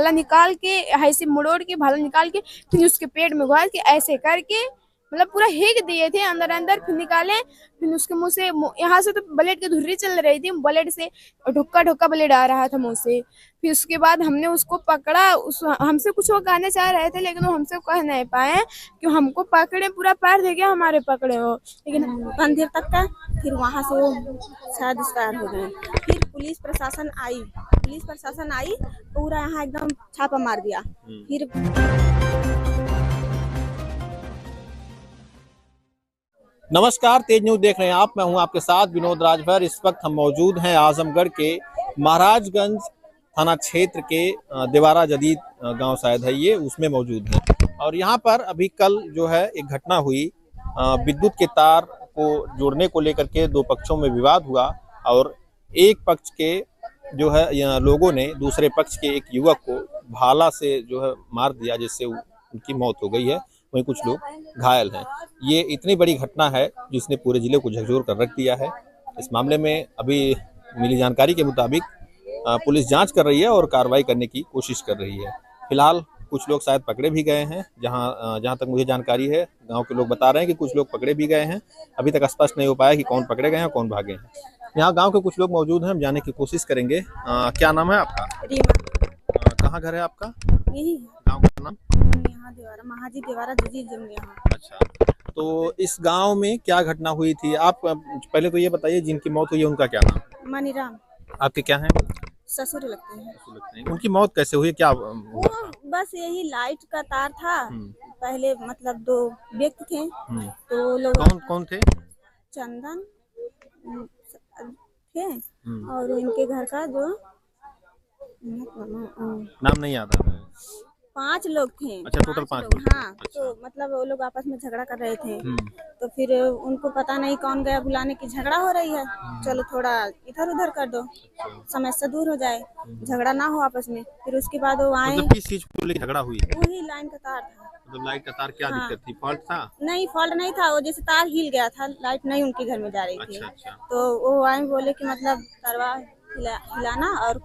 भाला निकाल के ऐसे मड़ोड़ के भाला निकाल के फिर उसके पेट में घुसा के ऐसे करके मतलब पूरा हेक दिए थे अंदर अंदर, फिर निकाले, फिर उसके मुंह से यहाँ से तो ब्लेड की धुर्री चल रही थी, ब्लेड से ढुक्का ढुक्का ब्लेड आ रहा था मुंह से। फिर उसके बाद हमने उसको पकड़ा, हमसे कुछ वो कहना चाह रहे थे लेकिन वो हमसे कह नहीं पाए कि हमको पकड़े, पूरा पैर दे गया हमारे पकड़े हो, लेकिन मंदिर तक का। फिर वहाँ से वो शायद एक्सपायर हो गए। फिर पुलिस प्रशासन आई, पूरा यहाँ एकदम छापा मार दिया। फिर नमस्कार, तेज न्यूज देख रहे हैं आप। मैं हूं आपके साथ विनोद राजभर। इस वक्त हम मौजूद हैं आजमगढ़ के महाराजगंज थाना क्षेत्र के देवारा जदीद गांव शायद है ये, उसमें मौजूद हैं। और यहां पर अभी कल जो है एक घटना हुई, विद्युत के तार को जोड़ने को लेकर के दो पक्षों में विवाद हुआ और एक पक्ष के जो है लोगों ने दूसरे पक्ष के एक युवक को भाला से जो है मार दिया, जिससे उनकी मौत हो गई है। वहीं कुछ लोग घायल हैं। ये इतनी बड़ी घटना है जिसने पूरे जिले को झकझोर कर रख दिया है। इस मामले में अभी मिली जानकारी के मुताबिक पुलिस जांच कर रही है और कार्रवाई करने की कोशिश कर रही है। फिलहाल कुछ लोग शायद पकड़े भी गए हैं, जहां तक मुझे जानकारी है। गांव के लोग बता रहे हैं कि कुछ लोग पकड़े भी गए हैं। अभी तक स्पष्ट नहीं हो पाया कि कौन पकड़े गए हैं, कौन भागे हैं। यहाँ गाँव के कुछ लोग मौजूद हैं, हम जाने की कोशिश करेंगे। क्या नाम है आपका? रीमा। कहाँ घर है आपका? यही गाँव का नाम? यहाँ देवारा, महाजी देवारा जदीद यहाँ। अच्छा, तो इस गांव में क्या घटना हुई थी? आप पहले तो ये बताइए, जिनकी मौत हुई है उनका क्या नाम? मनीराम। आपके क्या है? ससुर लगते हैं। उनकी मौत कैसे हुई, क्या वो बस यही लाइट का तार था। पहले मतलब दो व्यक्ति थे, तो लोग कौन कौन थे? चंदन थे और इनके घर का जो नाम नहीं याद आ रहा है। 5 लोग थे। अच्छा, टोटल 5 लोग। लोग। हाँ, अच्छा। तो मतलब वो लोग आपस में झगड़ा कर रहे थे। तो फिर उनको पता नहीं कौन गया बुलाने की, झगड़ा हो रही है, चलो थोड़ा इधर उधर कर दो, समस्या दूर हो जाए, झगड़ा ना हो आपस में। फिर उसके बाद वो आए। मतलब किस चीज को लेकर झगड़ा हुई? वही लाइन का तार था। मतलब लाइट का तार, क्या हाँ। दिक्कत थी? फॉल्ट था? नहीं, फॉल्ट नहीं था, वो जैसे तार हिल गया था, लाइट नहीं उनके घर में जा रही थी। अच्छा। तो वो आए, बोले कि मतलब तरवा हिलाना और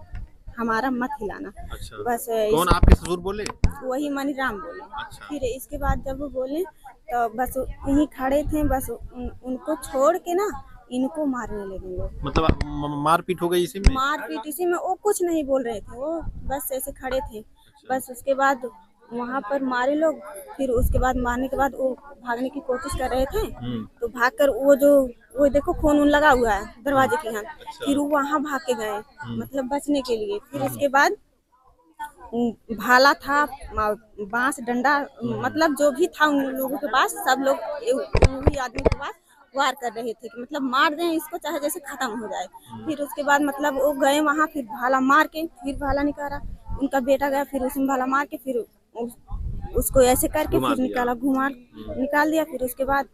हमारा मत हिलाना। अच्छा। बस कौन आपके ससुर बोले? वही मनीराम बोले। अच्छा। फिर इसके बाद जब वो बोले तो बस यहीं खड़े थे, बस उनको छोड़ के ना इनको मारने लगे लोग। मतलब मारपीट हो गई इसी में? मारपीट इसी में। वो कुछ नहीं बोल रहे थे, वो बस ऐसे खड़े थे। बस उसके बाद वहाँ पर मारे लोग। फिर उसके बाद मारने के बाद वो भागने की कोशिश कर रहे थे, तो भागकर वो देखो खून उन लगा हुआ है दरवाजे के यहाँ। फिर वो वहाँ भाग के गए, मतलब बचने के लिए। फिर उसके बाद भाला था, बांस डंडा, मतलब जो भी था उन लोगों के पास, सब लोग वही आदमी के पास वार कर रहे थे कि मतलब मार दें इसको, चाहे जैसे खत्म हो जाए। फिर उसके बाद मतलब वो गए वहाँ, फिर भाला मार के, फिर भाला निकाला, उनका बेटा गया, फिर उसमें भाला मार के फिर उसको ऐसे करके फिर निकाला, घुमा निकाल दिया। फिर उसके बाद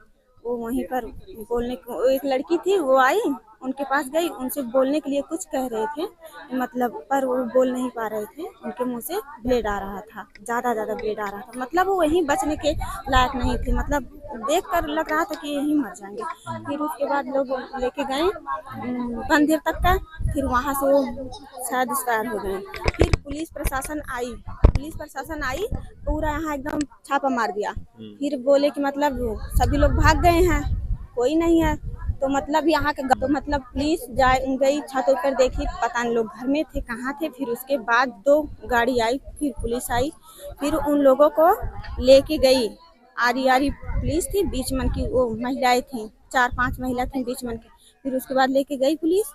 वो वहीं पर बोलने को, एक लड़की थी वो आई, उनके पास गई, उनसे बोलने के लिए कुछ कह रहे थे मतलब, पर वो बोल नहीं पा रहे थे, उनके मुंह से ब्लेड आ रहा था, ज्यादा ब्लेड आ रहा था। मतलब वो वहीं बचने के लायक नहीं थे, मतलब देख कर लग रहा था कि यहीं मर जाएंगे। फिर उसके बाद लोग लेके गए मंदिर तक का। फिर वहाँ से वो शायद एक्सपायर हो गए। फिर पुलिस प्रशासन आई, पूरा यहाँ एकदम छापा मार दिया। फिर बोले कि मतलब सभी लोग भाग गए हैं, कोई नहीं है। तो मतलब यहाँ के तो मतलब पुलिस गई, छत ऊपर देखी, पता नहीं लोग घर में थे कहाँ थे। फिर उसके बाद 2 गाड़ी आई, फिर पुलिस आई, फिर उन लोगों को लेके गई। आरी पुलिस थी, बीच मन की वो महिलाएं थी, 4-5 महिला थी बीच मन की। फिर उसके बाद लेके गई पुलिस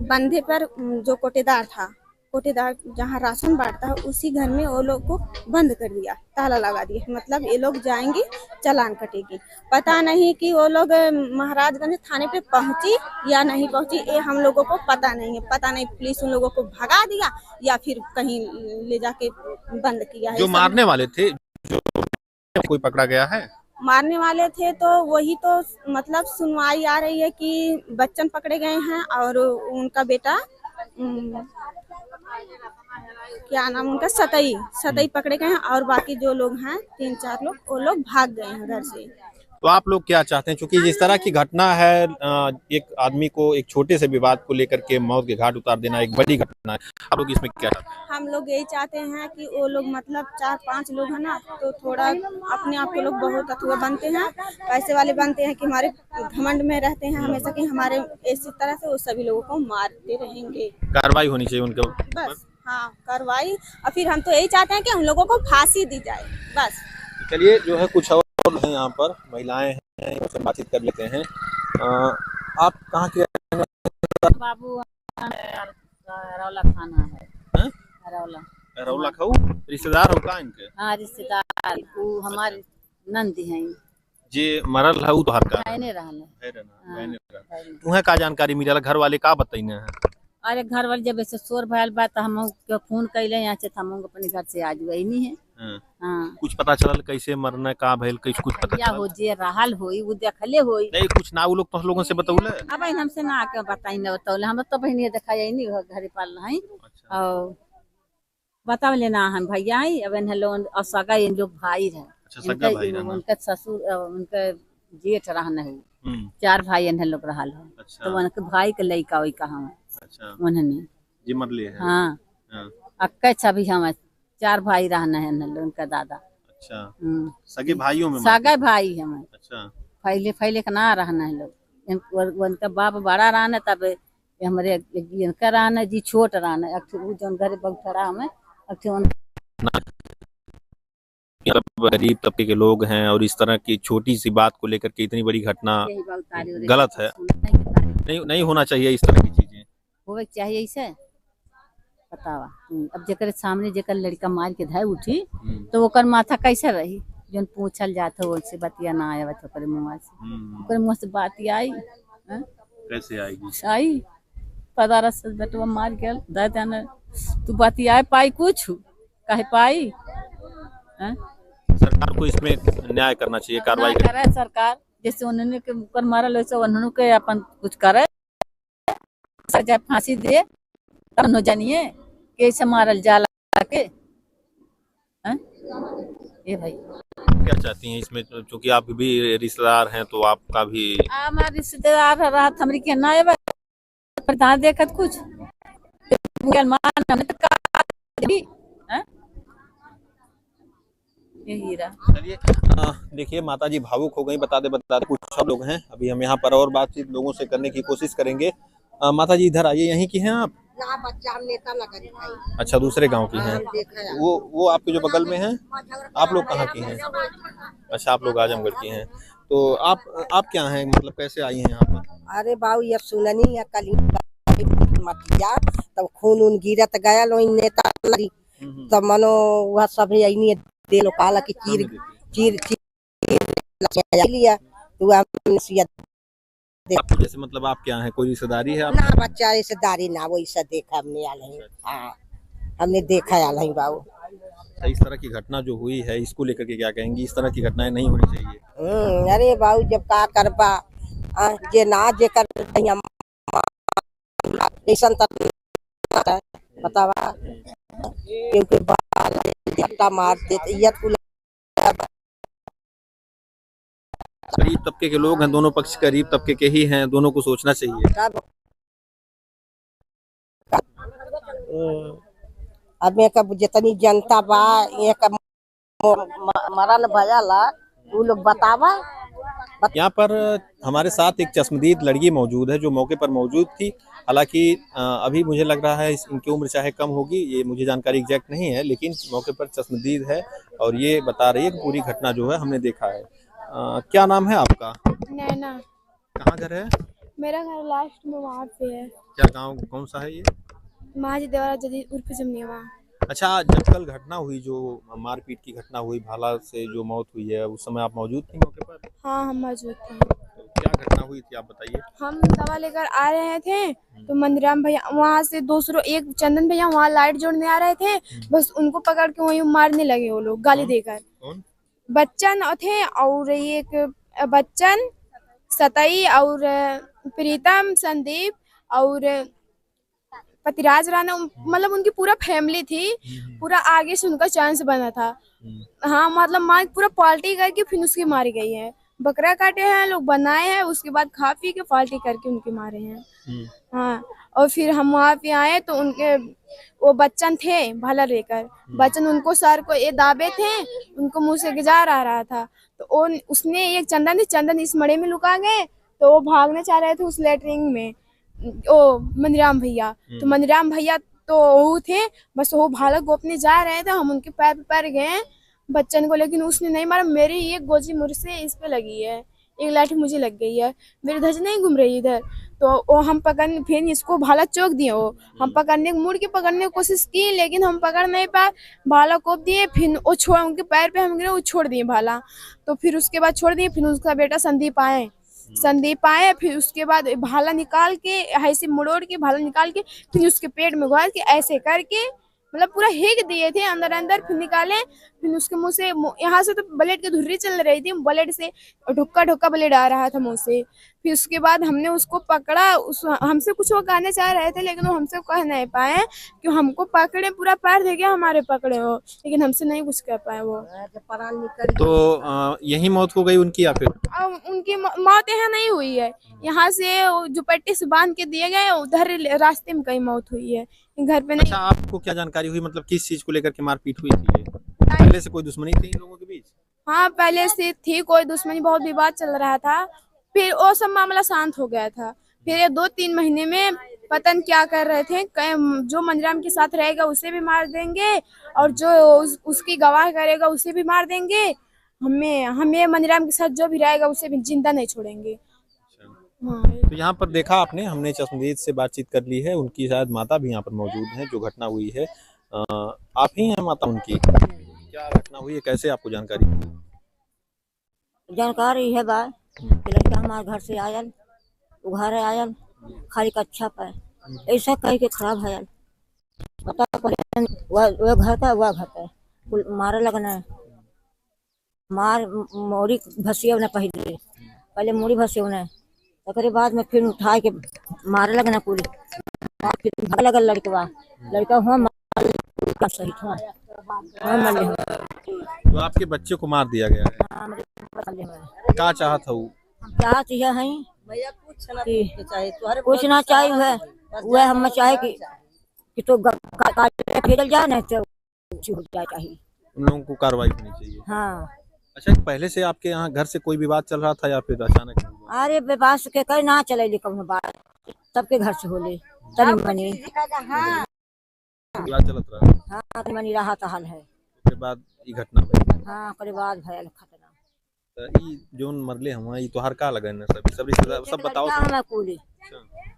बंधे पर, जो कोटेदार जहाँ राशन बांटता है उसी घर में वो लोग को बंद कर दिया, ताला लगा दिया। मतलब ये लोग जाएंगे, चालान कटेगी। पता नहीं कि वो लोग महाराजगंज थाने पे पहुंची या नहीं पहुंची, ये हम लोगों को पता नहीं है। पता नहीं पुलिस उन लोगों को भगा दिया या फिर कहीं ले जाके बंद किया है। जो मारने वाले थे, जो कोई पकड़ा गया है? मारने वाले थे तो वही तो मतलब सुनवाई आ रही है कि बच्चन पकड़े गए हैं और उनका बेटा क्या नाम उनका, सतई पकड़े गए हैं, और बाकी जो लोग हैं 3-4 लोग, वो लोग भाग गए हैं घर से। तो आप लोग क्या चाहते हैं, क्योंकि जिस तरह की घटना है, एक आदमी को एक छोटे से विवाद को लेकर के मौत के घाट उतार देना एक बड़ी घटना है, आप लोग इसमें क्या चाहते हैं? हम लोग यही चाहते हैं कि वो लोग मतलब 4-5 लोग हैं ना, तो थोड़ा अपने आप को लोग बहुत अथुआ बनते हैं, पैसे वाले बनते हैं कि हमारे घमंड में रहते हैं हमेशा कि हमारे इसी तरह से वो सभी लोगों को मारते रहेंगे। कार्रवाई होनी चाहिए उनके ऊपर। बस हाँ, कार्रवाई। और फिर हम तो यही चाहते हैं कि हम लोगों को फांसी दी जाए बस। चलिए, जो है कुछ और हैं यहाँ पर महिलाएं हैं, उनसे बातचीत कर लेते हैं। आप कहाँ के बाबू रौला थाना है। हैं? रौला रौला खाऊ रिश्तेदार हो का इनके? हाँ, रिश्तेदार वो हमारे नंदी हैं। जे मरल है तो हर का नहीं रहल है। है तुम्हें का जानकारी मिलल, घर वाले का बताइने हैं? अरे घर वाले जब ऐसे शोर भयल बा तो हम फोन कैले यहाँ से, हम अपने घर से आज वही नहीं है। हाँ, कुछ पता चलल कैसे मरने का भइल, कुछ पता क्या चलल? हो जे रहल होई वो देखले होई। नहीं, कुछ ना वो लोग तो लोगों से बतौले। अब हमसे ना आके बताई न बतौले, हम तो बहनी देखा नहीं घरे पाल है और बताव लेना हम भैया आई। अब इन लोग और सगा इन लोग भाई रहे। अच्छा, सगा भाई रहना। उनके ससुर उनके जेठ रहना है, 4 भाई इन लोग रहल है। अच्छा, तो उनके भाई के लड़का वही कहा अच्छा, उन्होंने जी मरले है। हाँ, हाँ, अक्के छवि हम 4 भाई रहना है उनका दादा। अच्छा, सगे भाइयों में सगा भाई हमें। अच्छा, फैले का ना रहना है लोग। उनका बाप बड़ा रहना, तब हमारे इनका रहना जी छोट रहना। जो घर बैठा हमें गरीब तबके के लोग हैं और इस तरह की छोटी सी बात को लेकर के इतनी बड़ी घटना गलत है। नहीं होना चाहिए इस तरह की चीजें। होवे चाहिए ऐसे बतावा। अब जेकर सामने जेकर लड़का मार के धाय उठी तो ओकर माथा कैसे रही? जोन पूछल जात हो उनसे बतिया ना आया ओकर मुंह से, ओकर मुंह से बात आई कैसे आएगी? आई पदारा से बेटवा मार के दे देना, तू बतिया पाई कुछ कहे पाई? सरकार को इसमें न्याय करना चाहिए, कार्रवाई करे सरकार। जैसे उन्होंने के ऊपर मारल वैसे उन्होंने के अपन कुछ करे, सजा फांसी दे तब न जानिए कैसे मारल जाला के। ये भाई क्या चाहती हैं इसमें, क्योंकि आप भी रिश्तेदार हैं तो आपका भी हमारे रिश्तेदार रात हमरी के ना आवे प्रधान देखत कुछ मुसलमान हमने तो का यही रहा। चलिए, देखिए माता जी भावुक हो गई, बता दे कुछ सब लोग हैं। अभी हम यहाँ पर और बातचीत लोगों से करने की कोशिश करेंगे। माता जी इधर आइए, यहीं की हैं आप? ना बच्चा हम नेता नगरी भाई। अच्छा, दूसरे गांव की हैं। वो आपके जो बगल में हैं, आप लोग कहाँ की हैं? अच्छा, आप लोग आजमगढ़ की हैं। तो आप क्या हैं, मतलब कैसे आई हैं यहाँ पर? अरे बाबू ये सुननी है कल मतिया तब खून उन गिरत गया लो नेता नगरी, तब मनो वह सब यही दे लो काला की चीर चीर चीर लिया तो आपको जैसे मतलब आप क्या हैं, कोई रिश्तेदारी है आप? ना बच्चा रिश्तेदारी ना वही सब देखा हमने आल ही। हाँ, हमने देखा आल ही बाबू। इस तरह की घटना जो हुई है इसको लेकर के क्या कहेंगी? इस तरह की घटनाएं नहीं होनी चाहिए। अरे बाबू जब का करबा जे ना जे कर ऐसा बतावा क्योंकि बाल मार देते गरीब तबके के लोग हैं, दोनों पक्ष गरीब तबके के ही हैं, दोनों को सोचना चाहिए। अब जितनी जनता बा एक मरण भयाला वो लोग बतावा। यहाँ पर हमारे साथ एक चश्मदीद लड़की मौजूद है जो मौके पर मौजूद थी। हालांकि अभी मुझे लग रहा है इनकी उम्र चाहे कम होगी, ये मुझे जानकारी एग्जैक्ट नहीं है, लेकिन मौके पर चश्मदीद है और ये बता रही है कि पूरी घटना जो है हमने देखा है। क्या नाम है आपका? नैना। कहाँ घर है? मेरा घर लास्ट में वहाँ पे है। क्या गांव कौन सा है ये? महाजी देवारा जदीद उर्फ जमनिया। अच्छा, जब कल घटना हुई, जो मारपीट की घटना हुई, भाला से जो मौत हुई है, उस समय आप मौजूद थी मौके पर? हाँ, हम मौजूद थे। तो क्या घटना हुई थी आप बताइए। हम दवा लेकर आ रहे थे तो मंदिराम भैया वहाँ से दूसरों एक चंदन भैया वहाँ लाइट जोड़ने आ रहे थे, बस उनको पकड़ के वहीं मारने लगे वो लोग गाली देकर। कौन? बच्चन थे और एक बच्चन सतई और प्रीतम संदीप और पतिराज राणा, मतलब उनकी पूरा फैमिली थी, पूरा आगे से उनका चांस बना था। हाँ, मतलब मार पूरा पार्टी करके फिर उसकी मारी गई है। बकरा काटे हैं लोग, बनाए हैं, उसके बाद खा पी के पार्टी करके उनके मारे हैं। हाँ, और फिर हम वहाँ पे आए तो उनके वो बच्चन थे भाला लेकर, बच्चन उनको सर को ये दाबे थे, उनको मुंह से गुजार आ रहा था, तो वो उसने एक चंदन इस मड़े में लुका गए, तो वो भागने चाह रहे थे उस लेटरिन में, ओ मनीराम भैया, तो मनीराम भैया तो वो थे, बस वो भाला गोपने जा रहे थे, हम उनके पैर पे पैर गए बच्चन को, लेकिन उसने नहीं मारा। मेरी एक गोजी मुझसे इस पे लगी है, एक लाठी मुझे लग गई है, मेरी धज नहीं घूम रही इधर, तो वो हम पकड़ फिर इसको भाला चौक दिए, वो हम पकड़ने मुड़ के पकड़ने की कोशिश की, लेकिन हम पकड़ नहीं पाए, भाला कोप दिए, फिर वो छोड़ उनके पैर पे हम गिरे, वो छोड़ दिए भाला, तो फिर उसके बाद छोड़ दिए, फिर उसका बेटा संदीप आए, फिर उसके बाद भाला निकाल के ऐसे मुड़ोड़ के भाला निकाल के फिर उसके पेट में घुसा के ऐसे करके मतलब पूरा हेक दिए थे अंदर, फिर निकाले, फिर उसके मुंह से यहाँ से तो ब्लेड की धुर्री चल रही थी, ब्लेड से ढुक्का ब्लेड आ रहा था मुंह से। फिर उसके बाद हमने उसको पकड़ा, हमसे कुछ वो कहने चाह रहे थे, लेकिन वो हमसे कह नहीं पाए, कि हमको पकड़े, पूरा पैर दे गया हमारे पकड़े हो, लेकिन हमसे नहीं कुछ कह पाए वो। तो यही मौत हो गई उनकी या फिर? अब उनकी मौत यहाँ नहीं हुई है, यहाँ से जो पट्टी से बांध के दिए गए उधर रास्ते में कहीं मौत हुई है, घर पे नहीं। अच्छा, आपको क्या जानकारी हुई, मतलब किस चीज को लेकर के मारपीट हुई थी? पहले से कोई दुश्मनी थी इन लोगों के बीच? हाँ, पहले से थी कोई दुश्मनी, बहुत विवाद चल रहा था, फिर वो सब मामला शांत हो गया था। फिर ये 2-3 महीने में पता नहीं क्या कर रहे थे, जो मंजराम के साथ रहेगा उसे भी मार देंगे, और जो उसकी गवाह करेगा उसे भी मार देंगे, हमें मंजराम के साथ जो भी रहेगा उसे भी जिंदा नहीं छोड़ेंगे। हाँ। तो यहाँ पर देखा आपने, हमने चश्मदीद से बातचीत कर ली है, उनकी शायद माता भी यहाँ पर मौजूद हैं, जो घटना हुई है। आप ही हैं माता उनकी? क्या घटना हुई है, कैसे आपको जानकारी? जानकारी है बा कि लड़का हमारे घर से आयल, घर आयल खाली कच्छा पे ऐसा कह के खराब है, पता वह घर का वह घर पे मारे लगना है, मार मोरी भसिया ने पहले मोरी भसिया ने, तकरे बाद में फिर उठा के मारे लगना पूरी, फिर भाग लगल लड़का हुआ सही था। तो आपके बच्चे को मार दिया गया है, क्या चाहत हूँ? चाहत यह है कुछ ना चाहिए, वह हम चाहे कि तो फेरल जाए ना, तो हो जाए चाहिए, उन लोगों को कार्रवाई होनी चाहिए। हाँ। अच्छा, पहले से आपके यहाँ घर से कोई विवाद चल रहा था या फिर अचानक? अरे विवाद के कहीं ना चले बात, सबके घर से होले तनी मनी विवाद चलत रहा, हाँ तनी मनी रहा हाल है, उसके बाद ये घटना हुई। हाँ ओकरे बाद भयल खतना। तो ई जोन मरले हुआ, ई तोहार का लगन है? सब रिश्तेदार सब बताओ। हमें कुली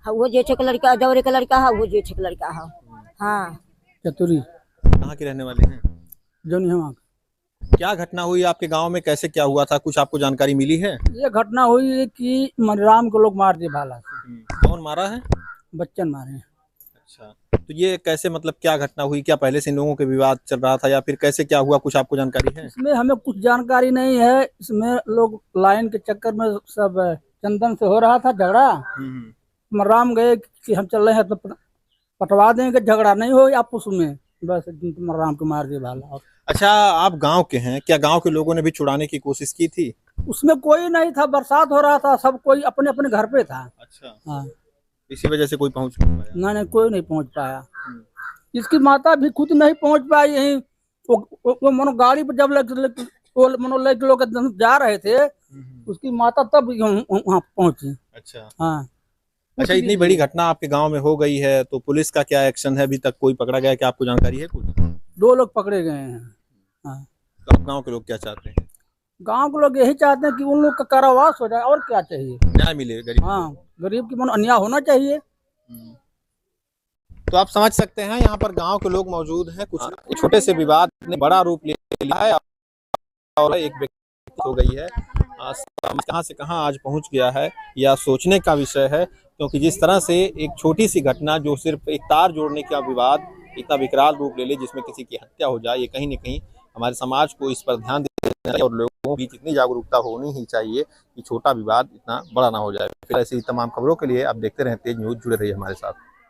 वो जेठे का लड़का, दौरे का लड़का है, वो जेठे का लड़का है। हाँ। चतुरी कहाँ के रहने वाले हैं? जो क्या घटना हुई आपके गांव में, कैसे क्या हुआ था, कुछ आपको जानकारी मिली है? ये घटना हुई कि मनराम को लोग मार दिए भाला से। कौन मारा है? बच्चन मारे। अच्छा, तो ये कैसे, मतलब क्या घटना हुई, क्या पहले से इन लोगों के विवाद चल रहा था या फिर कैसे क्या हुआ, कुछ आपको जानकारी है? इसमें हमें कुछ जानकारी नहीं है, इसमें लोग लाइन के चक्कर में सब चंदन से हो रहा था झगड़ा, मनराम गए कि हम चल रहे हैं तो पटवा देंगे, झगड़ा नहीं हो आपस में, बस मनराम को मार दिए भाला। अच्छा, आप गांव के हैं, क्या गांव के लोगों ने भी छुड़ाने की कोशिश की थी? उसमें कोई नहीं था, बरसात हो रहा था, सब कोई अपने अपने घर पे था। अच्छा, हाँ, इसी वजह से कोई पहुंच नहीं पाया? नहीं कोई नहीं पहुंच पाया। इसकी माता भी खुद नहीं पहुंच पाई, यही वो मनो गाड़ी पर जब लड़के लोग जा रहे थे, उसकी माता तब वहाँ पहुंची। अच्छा, हाँ। अच्छा, इतनी बड़ी घटना आपके गांव में हो गई है, तो पुलिस का क्या एक्शन है? अभी तक कोई पकड़ा गया, क्या आपको जानकारी है कुछ? 2 लोग पकड़े गए हैं। हाँ। तो आप गांव के लोग क्या चाहते हैं? गांव के लोग यही चाहते हैं कि उन लोग का कारावास हो जाए, और क्या चाहिए? न्याय मिले गरीब। हाँ, गरीब की मन अन्याय होना चाहिए। तो आप समझ सकते हैं, यहाँ पर गांव के लोग मौजूद हैं, कुछ छोटे से विवाद ने बड़ा रूप ले लिया है और एक व्यक्ति हो गई है, कहां से कहां आज पहुंच गया है, यह सोचने का विषय है, क्योंकि जिस तरह से एक छोटी सी घटना जो सिर्फ एक तार जोड़ने का विवाद इतना विकराल रूप ले ले, जिसमें किसी की हत्या हो जाए, ये कहीं न कहीं हमारे समाज को इस पर ध्यान देना चाहिए और लोगों की इतनी जागरूकता होनी ही चाहिए कि छोटा विवाद इतना बड़ा ना हो जाए। फिर ऐसी तमाम खबरों के लिए आप देखते रहें तेज न्यूज़, जुड़े रहिए हमारे साथ।